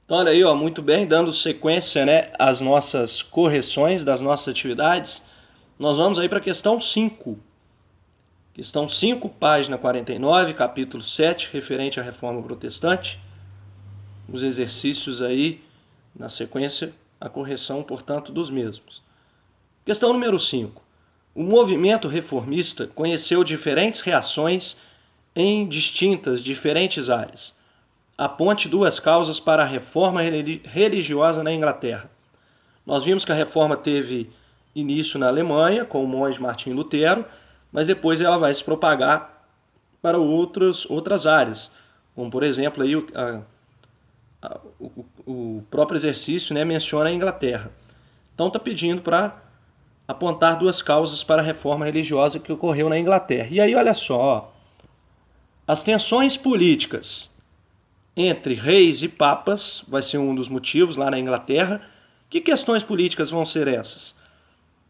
Então, olha aí, ó, muito bem, dando sequência, né, às nossas correções das nossas atividades, nós vamos aí para a questão 5. Questão 5, página 49, capítulo 7, referente à Reforma Protestante. Os exercícios aí, na sequência, a correção, portanto, dos mesmos. Questão número 5. O movimento reformista conheceu diferentes reações em diferentes áreas. Aponte duas causas para a reforma religiosa na Inglaterra. Nós vimos que a reforma teve início na Alemanha, com o monge Martinho Lutero, mas depois ela vai se propagar para outras áreas, como por exemplo aí o próprio exercício, né, menciona a Inglaterra. Então está pedindo para apontar duas causas para a reforma religiosa que ocorreu na Inglaterra. E aí olha só, ó, as tensões políticas entre reis e papas vai ser um dos motivos lá na Inglaterra. Que questões políticas vão ser essas?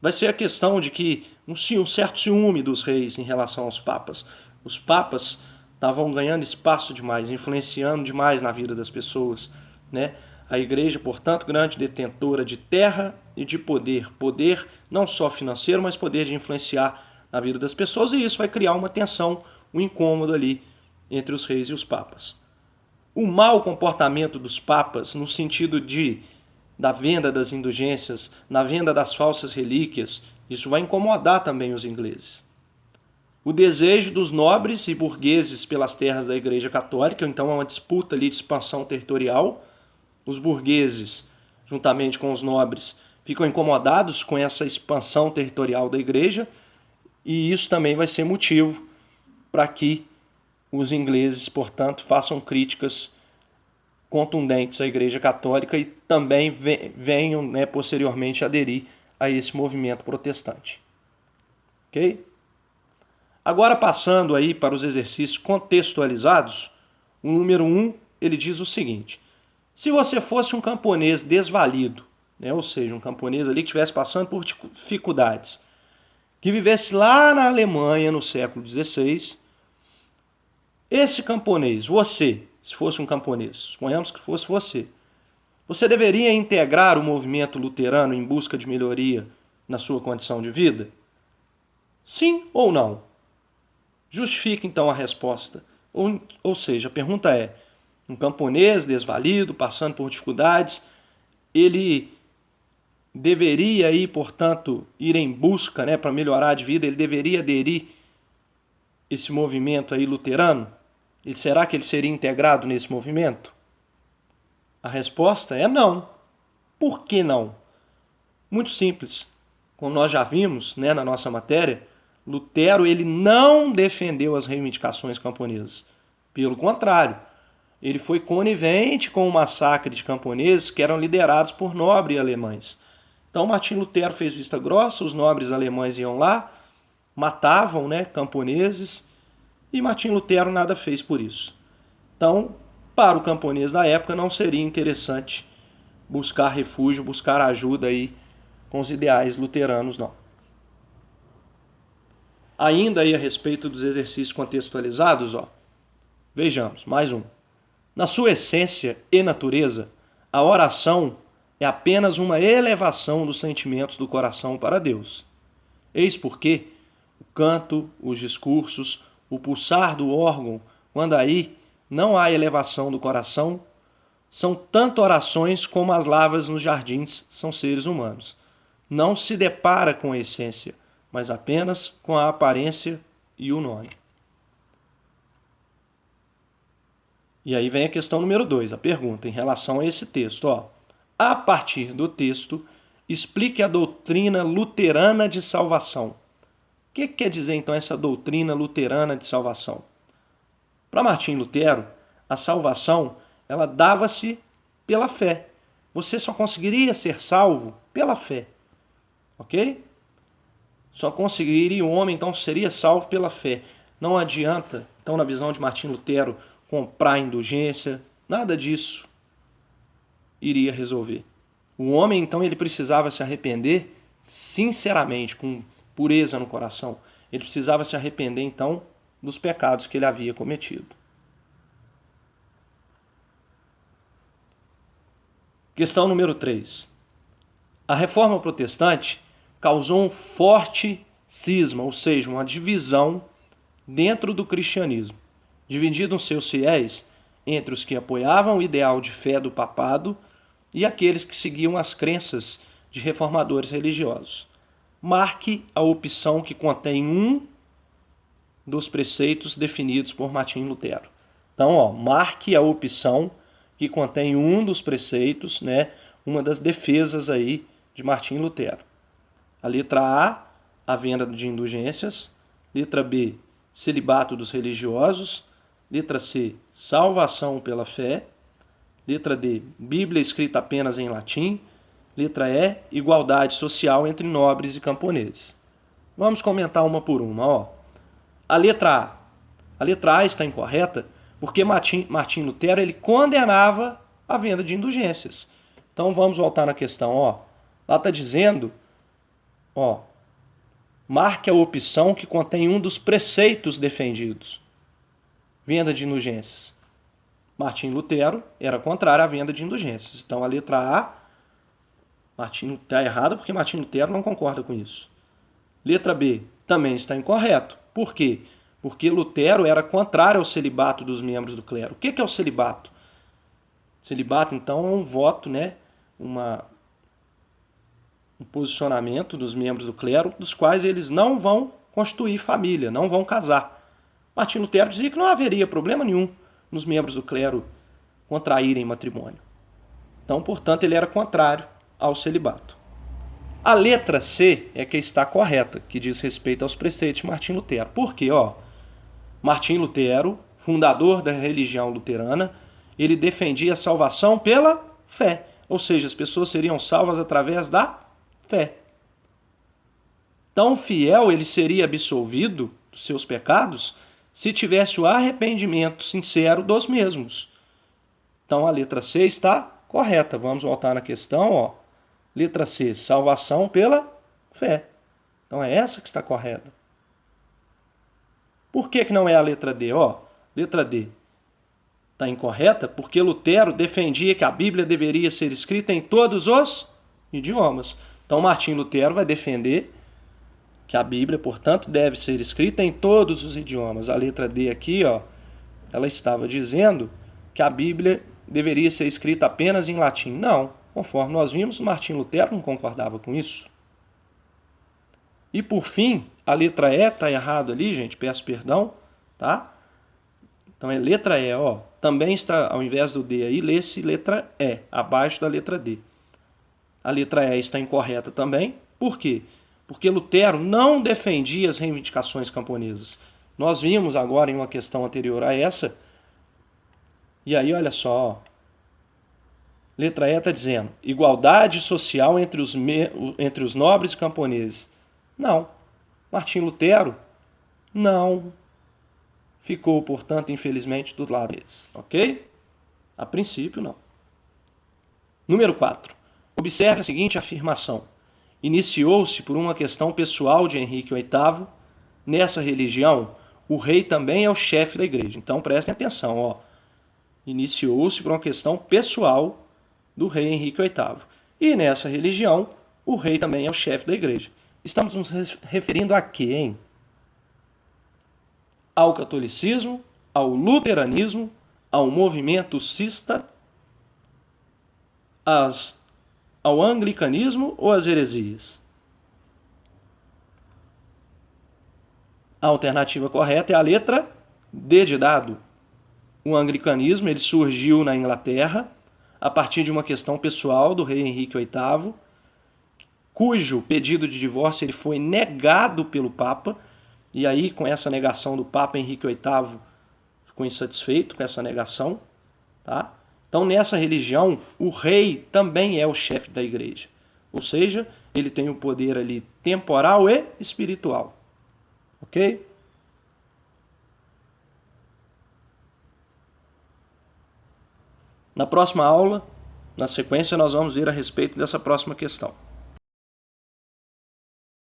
Vai ser a questão de que um certo ciúme dos reis em relação aos papas. Os papas estavam ganhando espaço demais, influenciando demais na vida das pessoas, né? A igreja, portanto, grande detentora de terra e de poder. Poder não só financeiro, mas poder de influenciar na vida das pessoas, e isso vai criar uma tensão, um incômodo ali entre os reis e os papas. O mau comportamento dos papas, no sentido da venda das indulgências, na venda das falsas relíquias, isso vai incomodar também os ingleses. O desejo dos nobres e burgueses pelas terras da Igreja Católica, então é uma disputa ali de expansão territorial. Os burgueses, juntamente com os nobres, ficam incomodados com essa expansão territorial da Igreja, e isso também vai ser motivo para que os ingleses, portanto, façam críticas contundentes à Igreja Católica e também venham, né, posteriormente aderir a esse movimento protestante. Ok? Agora passando aí para os exercícios contextualizados, o número 1, ele diz o seguinte: se você fosse um camponês desvalido, né, ou seja, um camponês ali que estivesse passando por dificuldades, que vivesse lá na Alemanha no século XVI, esse camponês, você, se fosse um camponês, suponhamos que fosse você deveria integrar o movimento luterano em busca de melhoria na sua condição de vida? Sim ou não? Justifique então a resposta. Ou seja, a pergunta é: um camponês desvalido, passando por dificuldades, ele deveria aí, portanto, ir em busca, né, para melhorar de vida, ele deveria aderir esse movimento aí luterano? E será que ele seria integrado nesse movimento? A resposta é não. Por que não? Muito simples. Como nós já vimos, né, na nossa matéria, Lutero ele não defendeu as reivindicações camponesas. Pelo contrário, ele foi conivente com o massacre de camponeses que eram liderados por nobres alemães. Então Martinho Lutero fez vista grossa, os nobres alemães iam lá, matavam, né, camponeses, e Martinho Lutero nada fez por isso. Então, para o camponês da época, não seria interessante buscar refúgio, buscar ajuda aí com os ideais luteranos, não. Ainda aí a respeito dos exercícios contextualizados, ó, vejamos, mais um. Na sua essência e natureza, a oração é apenas uma elevação dos sentimentos do coração para Deus. Eis porque o canto, os discursos, o pulsar do órgão, quando aí não há elevação do coração, são tanto orações como as lavras nos jardins são seres humanos. Não se depara com a essência, mas apenas com a aparência e o nome. E aí vem a questão número 2, a pergunta em relação a esse texto. Ó, a partir do texto, explique a doutrina luterana de salvação. O que quer dizer então essa doutrina luterana de salvação? Para Martinho Lutero, a salvação ela dava-se pela fé. Você só conseguiria ser salvo pela fé. Ok? Só conseguiria o homem, então, seria salvo pela fé. Não adianta, então, na visão de Martinho Lutero, comprar indulgência, nada disso iria resolver. O homem, então, ele precisava se arrepender sinceramente, com pureza no coração. Ele precisava se arrepender, então, dos pecados que ele havia cometido. Questão número 3. A reforma protestante causou um forte cisma, ou seja, uma divisão dentro do cristianismo, dividindo os seus fiéis entre os que apoiavam o ideal de fé do papado e aqueles que seguiam as crenças de reformadores religiosos. Marque a opção que contém um dos preceitos definidos por Martim Lutero. Então, marque a opção que contém um dos preceitos, uma das defesas aí de Martim Lutero. A letra A venda de indulgências. Letra B, celibato dos religiosos. Letra C, salvação pela fé. Letra D, Bíblia escrita apenas em latim. Letra E, igualdade social entre nobres e camponeses. Vamos comentar uma por uma. A letra A. A letra A está incorreta porque Martim Lutero ele condenava a venda de indulgências. Então vamos voltar na questão. Lá está dizendo, marque a opção que contém um dos preceitos defendidos. Venda de indulgências. Martim Lutero era contrário à venda de indulgências. Então a letra A está errada porque Martim Lutero não concorda com isso. Letra B também está incorreto. Por quê? Porque Lutero era contrário ao celibato dos membros do clero. O que é o celibato? Celibato, então, é um voto, um posicionamento dos membros do clero, dos quais eles não vão constituir família, não vão casar. Martim Lutero dizia que não haveria problema nenhum nos membros do clero contraírem matrimônio. Então, portanto, ele era contrário ao celibato. A letra C é que está correta, que diz respeito aos preceitos de Martim Lutero. Por quê? Martim Lutero, fundador da religião luterana, ele defendia a salvação pela fé. Ou seja, as pessoas seriam salvas através da fé. Então, o fiel ele seria absolvido dos seus pecados se tivesse o arrependimento sincero dos mesmos. Então, a letra C está correta. Vamos voltar na questão. Letra C, salvação pela fé. Então, é essa que está correta. Por que não é a letra D? Letra D está incorreta porque Lutero defendia que a Bíblia deveria ser escrita em todos os idiomas. Então, Martim Lutero vai defender que a Bíblia, portanto, deve ser escrita em todos os idiomas. A letra D aqui, ela estava dizendo que a Bíblia deveria ser escrita apenas em latim. Não, conforme nós vimos, Martim Lutero não concordava com isso. E por fim, a letra E está errado ali, gente, peço perdão, tá? Então é letra E, também está, ao invés do D aí, lê-se letra E, abaixo da letra D. A letra E está incorreta também. Por quê? Porque Lutero não defendia as reivindicações camponesas. Nós vimos agora em uma questão anterior a essa, e aí olha só, letra E está dizendo igualdade social entre os nobres e camponeses. Não. Martim Lutero não ficou, portanto, infelizmente, do lado deles. Ok? A princípio, não. Número 4. Observe a seguinte afirmação. Iniciou-se por uma questão pessoal de Henrique VIII. Nessa religião, o rei também é o chefe da igreja. Então, prestem atenção. Iniciou-se por uma questão pessoal do rei Henrique VIII. E nessa religião, o rei também é o chefe da igreja. Estamos nos referindo a quê, hein? Ao catolicismo, ao luteranismo, ao movimento cista, ao anglicanismo ou às heresias? A alternativa correta é a letra D de dado. O anglicanismo ele surgiu na Inglaterra a partir de uma questão pessoal do rei Henrique VIII, cujo pedido de divórcio ele foi negado pelo Papa, e aí com essa negação do Papa, Henrique VIII ficou insatisfeito com essa negação. Tá? Então nessa religião, o rei também é o chefe da igreja, ou seja, ele tem o poder ali temporal e espiritual. Ok? Na próxima aula, na sequência, nós vamos ver a respeito dessa próxima questão.